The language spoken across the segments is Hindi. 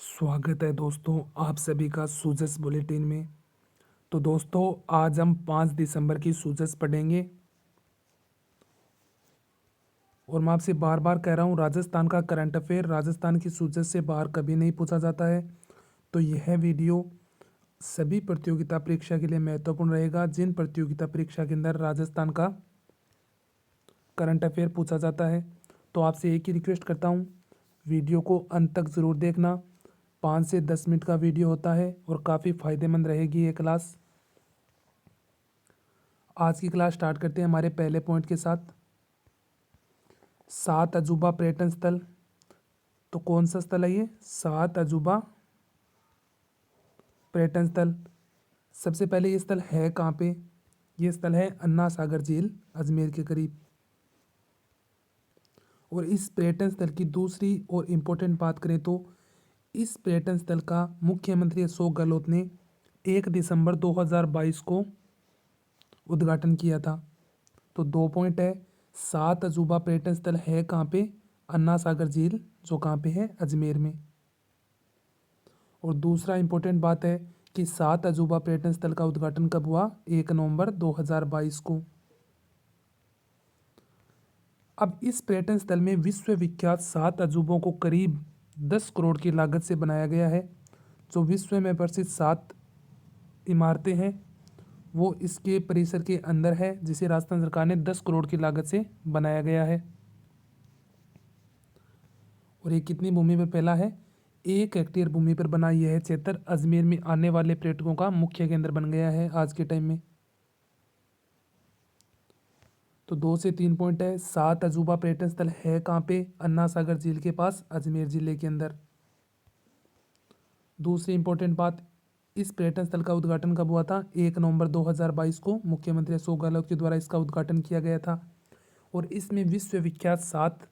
स्वागत है दोस्तों आप सभी का सूजस बुलेटिन में। तो दोस्तों आज हम 5 दिसंबर की सूजस पढ़ेंगे और मैं आपसे बार बार कह रहा हूँ राजस्थान का करंट अफेयर राजस्थान की सूजस से बाहर कभी नहीं पूछा जाता है। तो यह वीडियो सभी प्रतियोगिता परीक्षा के लिए महत्वपूर्ण रहेगा जिन प्रतियोगिता परीक्षा के अंदर राजस्थान का करंट अफेयर पूछा जाता है। तो आपसे एक ही रिक्वेस्ट करता हूँ, वीडियो को अंत तक ज़रूर देखना। 5 से 10 मिनट का वीडियो होता है और काफ़ी फ़ायदेमंद रहेगी ये क्लास। आज की क्लास स्टार्ट करते हैं हमारे पहले पॉइंट के साथ। 7 अजूबा पर्यटन स्थल। तो कौन सा स्थल है ये? 7 अजूबा पर्यटन स्थल। सबसे पहले ये स्थल है कहाँ पे? ये स्थल है अन्ना सागर झील अजमेर के करीब। और इस पर्यटन स्थल की दूसरी और इम्पोर्टेंट बात करें तो इस पर्यटन स्थल का मुख्यमंत्री अशोक गहलोत ने 1 दिसंबर 2022 को उद्घाटन किया था। तो 2 पॉइंट है। 7 अजूबा पर्यटन स्थल है कहाँ पे? अन्ना सागर झील, जो कहाँ पे है? अजमेर में। और दूसरा इम्पोर्टेंट बात है कि 7 अजूबा पर्यटन स्थल का उद्घाटन कब हुआ? 1 नवंबर 2022 को। अब इस पर्यटन स्थल में विश्व विख्यात 7 अजूबों को करीब 10 करोड़ की लागत से बनाया गया है। जो विश्व में प्रसिद्ध 7 इमारतें हैं वो इसके परिसर के अंदर है, जिसे राजस्थान सरकार ने 10 करोड़ की लागत से बनाया गया है। और ये कितनी भूमि पर फैला है? 1 हेक्टेयर भूमि पर बना यह क्षेत्र अजमेर में आने वाले पर्यटकों का मुख्य केंद्र बन गया है आज के टाइम में। तो 2 से 3 पॉइंट है। 7 अजूबा पर्यटन स्थल है कहाँ पे? अन्ना सागर झील के पास अजमेर जिले के अंदर। दूसरी इंपॉर्टेंट बात, इस पर्यटन स्थल का उद्घाटन कब हुआ था? 1 नवंबर 2022 को मुख्यमंत्री अशोक गहलोत के द्वारा इसका उद्घाटन किया गया था। और इसमें विश्व विख्यात 7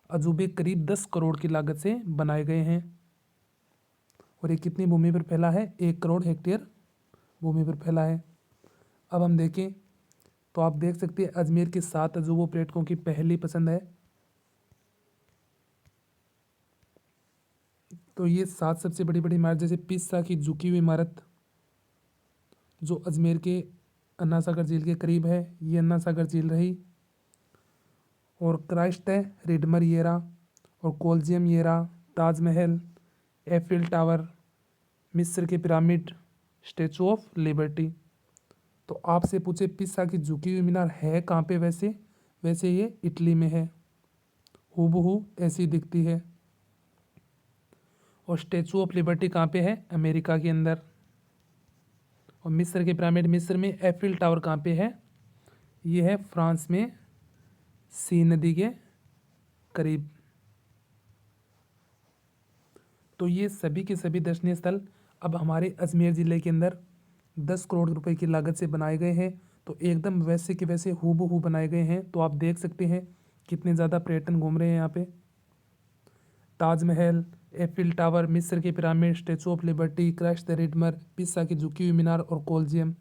अजूबे करीब 10 करोड़ की लागत से बनाए गए हैं। और ये कितनी भूमि पर फैला है? 1 करोड़ हेक्टेयर भूमि पर फैला है। अब हम देखें तो आप देख सकते हैं अजमेर के 7 अजूबों पर्यटकों की पहली पसंद है। तो ये 7 सबसे बड़ी बड़ी इमारत, जैसे पिस्सा की झुकी हुई इमारत जो अजमेर के अन्ना सागर झील के करीब है, ये अन्ना सागर झील रही। और क्राइस्ट है, रिडमर येरा और कोलजियम येरा, ताजमहल, एफिल टावर, मिस्र के पिरामिड, स्टेचू ऑफ लिबर्टी। तो आपसे पूछे पिस्सा की झुकी हुई मीनार है कहाँ पे? वैसे ये इटली में है, हूबहू ऐसी दिखती है। और स्टेचू ऑफ लिबर्टी कहाँ पे है? अमेरिका के अंदर। और मिस्र के पिरामिड मिस्र में। एफिल टावर कहाँ पे है? ये है फ्रांस में, सी नदी के करीब। तो ये सभी के सभी दर्शनीय स्थल अब हमारे अजमेर ज़िले के अंदर 10 करोड़ रुपए की लागत से बनाए गए हैं। तो एकदम वैसे के वैसे हूबहू बनाए गए हैं। तो आप देख सकते हैं कितने ज़्यादा पर्यटन घूम रहे हैं यहाँ पे। ताजमहल, एफिल टावर, मिस्र के pyramid, statue of liberty, Christ the Redeemer, Pisa की झुकी हुई मीनार और कोलजियम।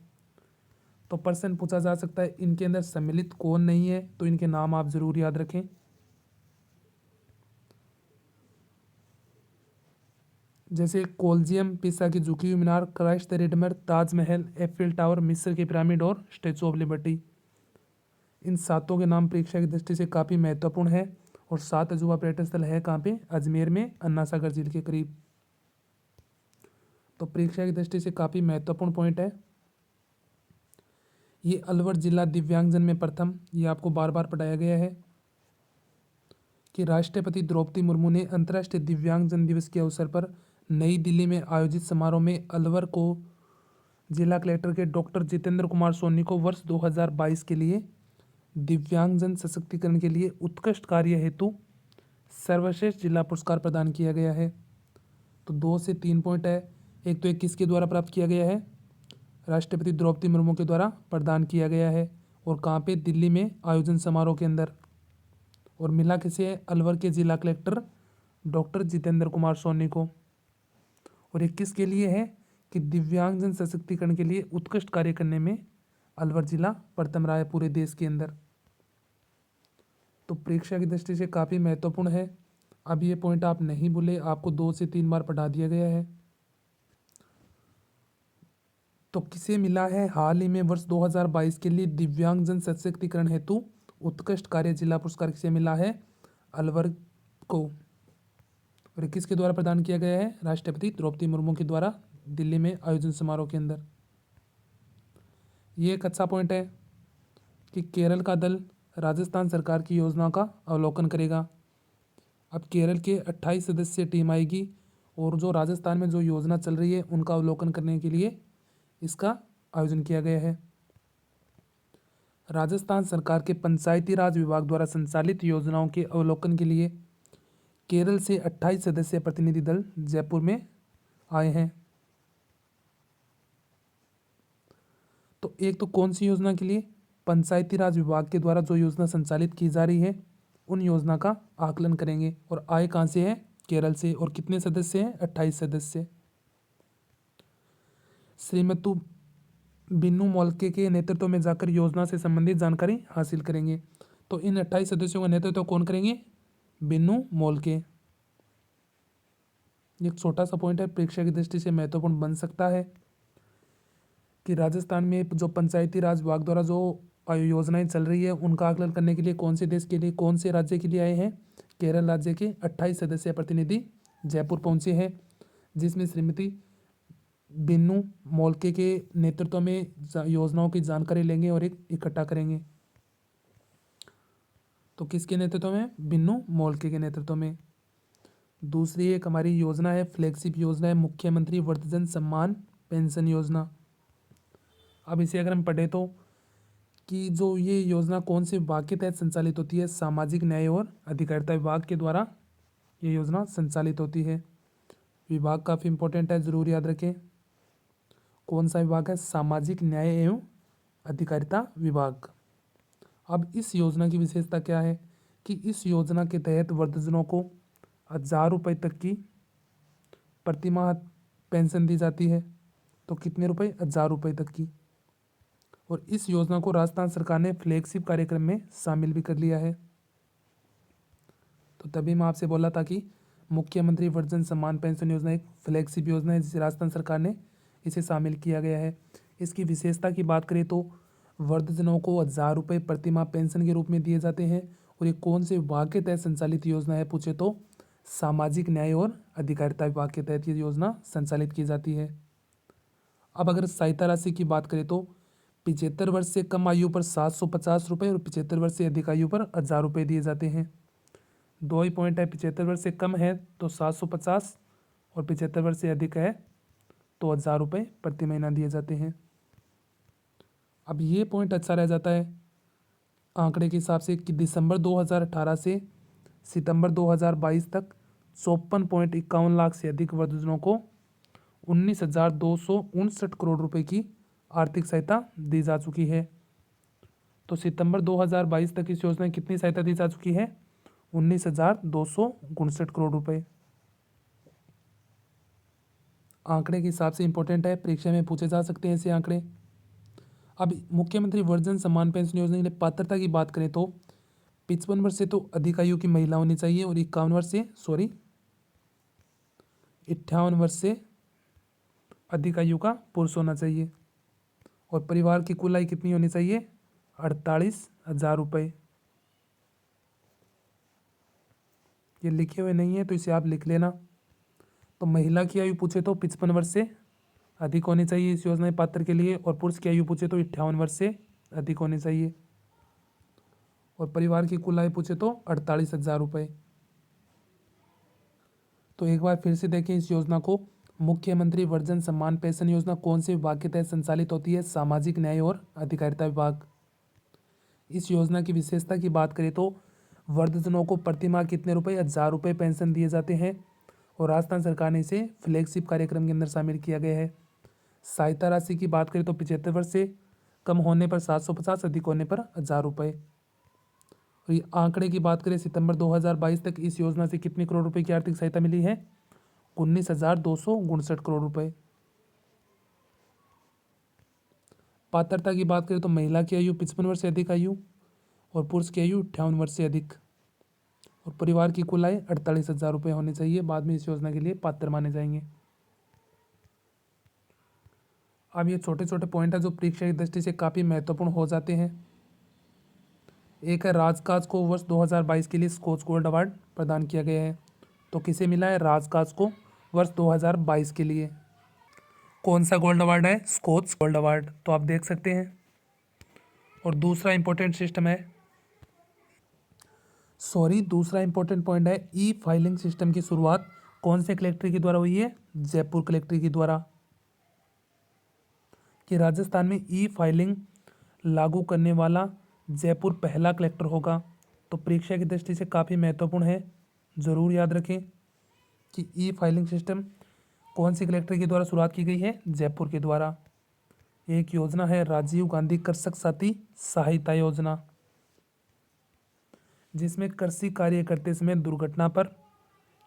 तो प्रश्न पूछा जा सकता है इनके अंदर सम्मिलित कौन नहीं है? तो इनके नाम आप ज़रूर याद रखें। जैसे कोलजियम, पिसा की झुकी हुई मीनार, Christ the Redeemer, Taj Mahal, Eiffel tower, मिस्र की पिरामिड और स्टेचू ऑफ लिबर्टी। इन सातों के नाम परीक्षा की दृष्टि से काफ़ी महत्वपूर्ण है। और 7 अजूबा पर्यटन स्थल है कहाँ पे? अजमेर में, अन्ना सागर झील के करीब। तो परीक्षा की दृष्टि से काफ़ी महत्वपूर्ण पॉइंट है। ये अलवर जिला दिव्यांगजन में प्रथम, ये आपको बार बार पढ़ाया गया है कि राष्ट्रपति द्रौपदी मुर्मू ने अंतर्राष्ट्रीय दिव्यांगजन दिवस के अवसर पर नई दिल्ली में आयोजित समारोह में अलवर को जिला कलेक्टर के डॉक्टर जितेंद्र कुमार सोनी को वर्ष 2022 के लिए दिव्यांगजन सशक्तिकरण के लिए उत्कृष्ट कार्य हेतु सर्वश्रेष्ठ जिला पुरस्कार प्रदान किया गया है। तो 2 से 3 पॉइंट है। एक तो एक किसके द्वारा प्राप्त किया गया है? राष्ट्रपति द्रौपदी मुर्मू के द्वारा प्रदान किया गया है। और कहाँ पे? दिल्ली में आयोजन समारोह के अंदर। और मिला किसे है? अलवर के जिला कलेक्टर डॉक्टर जितेंद्र कुमार सोनी को। और ये किसके लिए है? कि दिव्यांगजन सशक्तिकरण के लिए उत्कृष्ट कार्य करने में अलवर जिला प्रथम रहा है पूरे देश के अंदर। तो परीक्षा की दृष्टि से काफ़ी महत्वपूर्ण है। अब ये पॉइंट आप नहीं भूले, आपको 2 से 3 बार पढ़ा दिया गया है। तो किसे मिला है हाल ही में वर्ष 2022 के लिए दिव्यांगजन सशक्तिकरण हेतु उत्कृष्ट कार्य जिला पुरस्कार? किसे मिला है? अलवर को। और ये किसके द्वारा प्रदान किया गया है? राष्ट्रपति द्रौपदी मुर्मू के द्वारा दिल्ली में आयोजन समारोह के अंदर। ये एक अच्छा पॉइंट है कि केरल का दल राजस्थान सरकार की योजना का अवलोकन करेगा। अब केरल के 28 सदस्यीय टीम आएगी और जो राजस्थान में जो योजना चल रही है उनका अवलोकन करने के लिए इसका आयोजन किया गया है। राजस्थान सरकार के पंचायती राज विभाग द्वारा संचालित योजनाओं के अवलोकन के लिए केरल से 28 सदस्यीय प्रतिनिधि दल जयपुर में आए हैं। तो एक तो कौन सी योजना के लिए? पंचायती राज विभाग के द्वारा जो योजना संचालित की जा रही है उन योजना का आकलन करेंगे। और आए कहाँ से है? केरल से। और कितने सदस्य हैं? 28 सदस्य। श्रीमती बिन्नू मोल्के के नेतृत्व में जाकर योजना से संबंधित जानकारी हासिल करेंगे। तो इन 28 सदस्यों का नेतृत्व कौन करेंगे? बिन्नू मोल्के। एक छोटा सा पॉइंट है, परीक्षा की दृष्टि से महत्वपूर्ण बन सकता है कि राजस्थान में जो पंचायती राज विभाग द्वारा जो योजनाएं चल रही है उनका आकलन करने के लिए कौन से देश के लिए, कौन से राज्य के लिए आए हैं? केरल राज्य के 28 सदस्यीय प्रतिनिधि जयपुर पहुंचे हैं, जिसमें श्रीमती बिन्नू मोल्के के नेतृत्व में योजनाओं की जानकारी लेंगे और एक इकट्ठा करेंगे। तो किसके नेतृत्व में? बिन्नू मोल्के के नेतृत्व में। दूसरी एक हमारी योजना है, फ्लैगशिप योजना है, मुख्यमंत्री वृद्धजन सम्मान पेंशन योजना। अब इसे अगर हम पढ़े तो कि जो ये योजना कौन से विभाग के तहत संचालित होती है? सामाजिक न्याय और अधिकारिता विभाग के द्वारा ये योजना संचालित होती है। विभाग काफ़ी इंपॉर्टेंट है, ज़रूर याद रखें। कौन सा विभाग है? सामाजिक न्याय एवं अधिकारिता विभाग। अब इस योजना की विशेषता क्या है कि इस योजना के तहत वृद्धजनों को 1000 रुपये तक की प्रतिमाह पेंशन दी जाती है। तो कितने रुपए? 1000 रुपये तक की। और इस योजना को राजस्थान सरकार ने फ्लैगशिप कार्यक्रम में शामिल भी कर लिया है। तो तभी मैं आपसे बोला था कि मुख्यमंत्री वृद्धजन सम्मान पेंशन योजना एक फ्लैगशिप योजना है जिसे राजस्थान सरकार ने इसे शामिल किया गया है। इसकी विशेषता की बात करें तो वृद्धजनों को 1000 रुपये प्रतिमाह पेंशन के रूप में दिए जाते हैं। और ये कौन से विभाग के तहत संचालित योजना है पूछे तो सामाजिक न्याय और अधिकारिता विभाग के तहत ये योजना संचालित की जाती है। अब अगर सहायता राशि की बात करें तो 75 वर्ष से कम आयु पर 750 रुपये और 75 वर्ष से अधिक आयु पर 1000 रुपये दिए जाते हैं। दो ही पॉइंट है, 75 वर्ष से कम है तो 750 और 75 वर्ष से अधिक है तो 1000 रुपये प्रति महीना दिए जाते हैं। अब ये पॉइंट अच्छा रह जाता है आंकड़े के हिसाब से कि दिसंबर 2018 से सितंबर 2022 तक 54.51 लाख से अधिक वृद्धजनों को 19,259 करोड़ रुपए की आर्थिक सहायता दी जा चुकी है। तो सितंबर 2022 तक इस योजना में कितनी सहायता दी जा चुकी है? 19,259 करोड़ रुपए। आंकड़े के हिसाब से इंपॉर्टेंट है, परीक्षा में पूछे जा सकते हैं ऐसे आंकड़े। अब मुख्यमंत्री वृद्धजन सम्मान पेंशन योजना के लिए पात्रता की बात करें तो 55 वर्ष से तो अधिक आयु की महिला होनी चाहिए और 58 वर्ष से अधिक आयु का पुरुष होना चाहिए। और परिवार की कुल आय कितनी होनी चाहिए? 48,000 रुपये। ये लिखे हुए नहीं है तो इसे आप लिख लेना। तो महिला की आयु पूछे तो 55 वर्ष से अधिक होनी चाहिए इस योजना के पात्र के लिए, और पुरुष की आयु पूछे तो 58 वर्ष से अधिक होनी चाहिए। और परिवार की कुल आय पूछे तो 48,000 रुपये। तो एक बार फिर से देखें इस योजना को, मुख्यमंत्री वृद्धजन सम्मान पेंशन योजना कौन से विभाग के तहत संचालित होती है? सामाजिक न्याय और अधिकारिता विभाग। इस योजना की विशेषता की बात करें तो वृद्धजनों को प्रतिमाह कितने रुपए? 1000 रुपये पेंशन दिए जाते हैं और राजस्थान सरकार ने इसे फ्लैगशिप कार्यक्रम के अंदर शामिल किया गया है। सहायता राशि की बात करें तो 75 वर्ष से कम होने पर 750, अधिक होने पर 1000 रुपये। और ये आंकड़े की बात करें सितंबर 2022 तक इस योजना से कितने करोड़ रुपए की आर्थिक सहायता मिली है? 19,259 करोड़ रुपए। पात्रता की बात करें तो महिला की आयु 55 वर्ष से अधिक आयु और पुरुष की आयु 58 वर्ष से अधिक। और परिवार की कुल आय 48,000 रुपये होनी चाहिए। बाद में इस योजना के लिए पात्र माने जाएंगे। अब ये छोटे छोटे पॉइंट है जो परीक्षा की दृष्टि से काफ़ी महत्वपूर्ण हो जाते हैं। एक है, राजकाज को वर्ष 2022 के लिए स्कोच गोल्ड अवार्ड प्रदान किया गया है। तो किसे मिला है? राजकाज को वर्ष 2022 के लिए। कौन सा गोल्ड अवार्ड है? Skoch gold award. तो आप देख सकते हैं। और दूसरा इंपॉर्टेंट पॉइंट है, ई फाइलिंग सिस्टम की शुरुआत कौन से कलेक्टर के द्वारा हुई है? जयपुर कलेक्टर के द्वारा। कि राजस्थान में ई फाइलिंग लागू करने वाला जयपुर पहला कलेक्टर होगा। तो परीक्षा की दृष्टि से काफ़ी महत्वपूर्ण है, ज़रूर याद रखें कि ई फाइलिंग सिस्टम कौन सी कलेक्टर के द्वारा शुरुआत की गई है? जयपुर के द्वारा। एक योजना है राजीव गांधी कृषक साथी सहायता योजना, जिसमें कृषि कार्य करते समय दुर्घटना पर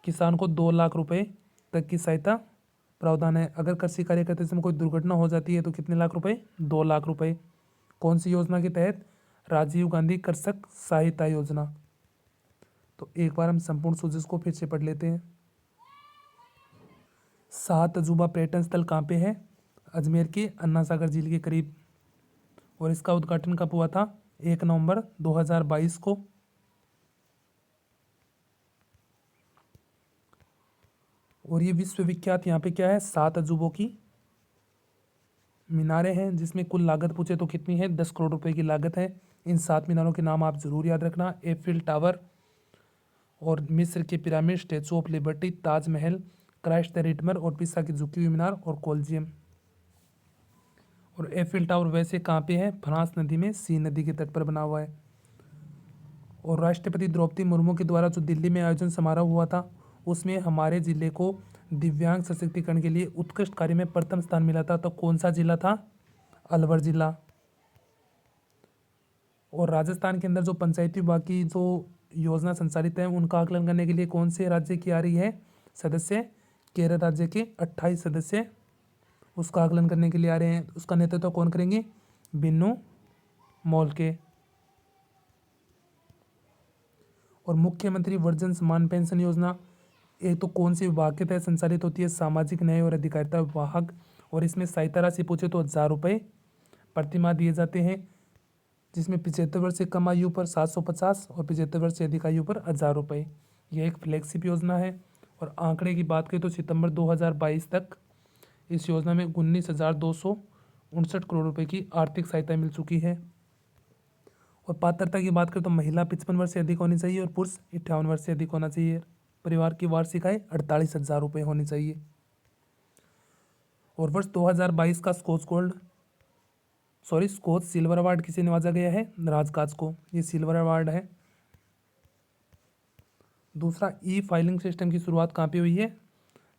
किसान को 2 लाख रुपए तक की सहायता प्रावधान है। अगर कृषि कार्य करते समय कोई दुर्घटना हो जाती है तो कितने लाख रुपए? 2 लाख रुपए। कौन सी योजना के तहत? राजीव गांधी कृषक सहायता योजना। तो एक बार हम संपूर्ण सूची को फिर से पढ़ लेते हैं। शाह तजुबा पर्यटन स्थल कहाँ पे है? अजमेर के अन्ना सागर झील के करीब। और इसका उद्घाटन कब हुआ था? 1 नवंबर 2022 को। और ये विश्वविख्यात यहाँ पे क्या है? 7 अजूबों की मीनारें हैं, जिसमें कुल लागत पूछे तो कितनी है? 10 करोड़ रुपए की लागत है। इन 7 मीनारों के नाम आप जरूर याद रखना। एफिल टावर और मिस्र के pyramid, statue of liberty, Taj Mahal, Christ the Redeemer और पिसा की झुकी हुई मीनार और कोलजियम। और एफिल टावर वैसे कहाँ पे है? फ्रांस नदी में सीन नदी के तट पर बना हुआ है। और राष्ट्रपति द्रौपदी मुर्मू के द्वारा जो दिल्ली में आयोजन समारोह हुआ था, उसमें हमारे ज़िले को दिव्यांग सशक्तिकरण के लिए उत्कृष्ट कार्य में प्रथम स्थान मिला था। तो कौन सा जिला था? अलवर जिला। और राजस्थान के अंदर जो पंचायती विभाग की जो योजना संचालित है, उनका आकलन करने के लिए कौन से राज्य की आ रही है सदस्य? केरल राज्य के 28 सदस्य उसका आकलन करने के लिए आ रहे हैं। उसका नेतृत्व कौन करेंगे? बिन्नू मोलके। और मुख्यमंत्री वर्जन समान पेंशन योजना एक तो कौन से विभाग के तहत संचालित होती है? सामाजिक न्याय और अधिकारिता विभाग। और इसमें सहायता राशि पूछे तो 1,000 रुपये प्रतिमाह दिए जाते हैं, जिसमें 75 वर्ष से कम आयु पर 750 और 75 वर्ष से अधिक आयु पर 1,000 रुपये। यह एक फ्लैगशिप योजना है। और आंकड़े की बात करें तो सितंबर 2022 तक इस योजना में 19,259 करोड़ रुपए की आर्थिक सहायता मिल चुकी है। और पात्रता की बात करें तो महिला 55 वर्ष से अधिक होनी चाहिए और पुरुष 58 वर्ष से अधिक होना चाहिए। परिवार की वार्षिक आय 48,000 रुपये होनी चाहिए। और वर्ष 2022 का स्कोच सिल्वर अवार्ड किसे नवाजा गया है? राजकाज को। ये सिल्वर अवार्ड है। दूसरा, ई फाइलिंग सिस्टम की शुरुआत कहाँ पे हुई है?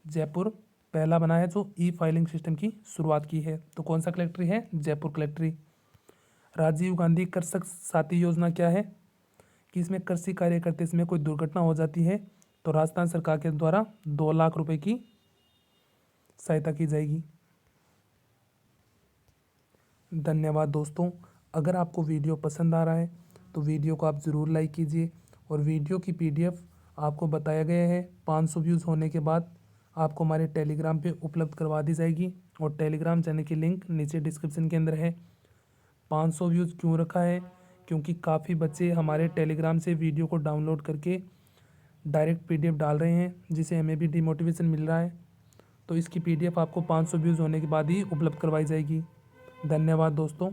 जयपुर पहला बना है जो ई फाइलिंग सिस्टम की शुरुआत की है। तो कौन सा कलेक्ट्री है? जयपुर कलेक्ट्री। राजीव गांधी कृषक साथी योजना क्या है? कि इसमें कृषि कार्य करते समय कोई दुर्घटना हो जाती है तो राजस्थान सरकार के द्वारा 2 लाख रुपए की सहायता की जाएगी। धन्यवाद दोस्तों। अगर आपको वीडियो पसंद आ रहा है तो वीडियो को आप ज़रूर लाइक कीजिए। और वीडियो की PDF आपको बताया गया है 500 व्यूज़ होने के बाद आपको हमारे टेलीग्राम पे उपलब्ध करवा दी जाएगी। और टेलीग्राम चैनल की लिंक नीचे डिस्क्रिप्शन के अंदर है। 500 व्यूज़ क्यों रखा है? क्योंकि काफ़ी बच्चे हमारे टेलीग्राम से वीडियो को डाउनलोड करके डायरेक्ट PDF डाल रहे हैं, जिसे हमें भी डिमोटिवेशन मिल रहा है। तो इसकी PDF आपको 500 व्यूज़ होने के बाद ही उपलब्ध करवाई जाएगी। धन्यवाद दोस्तों।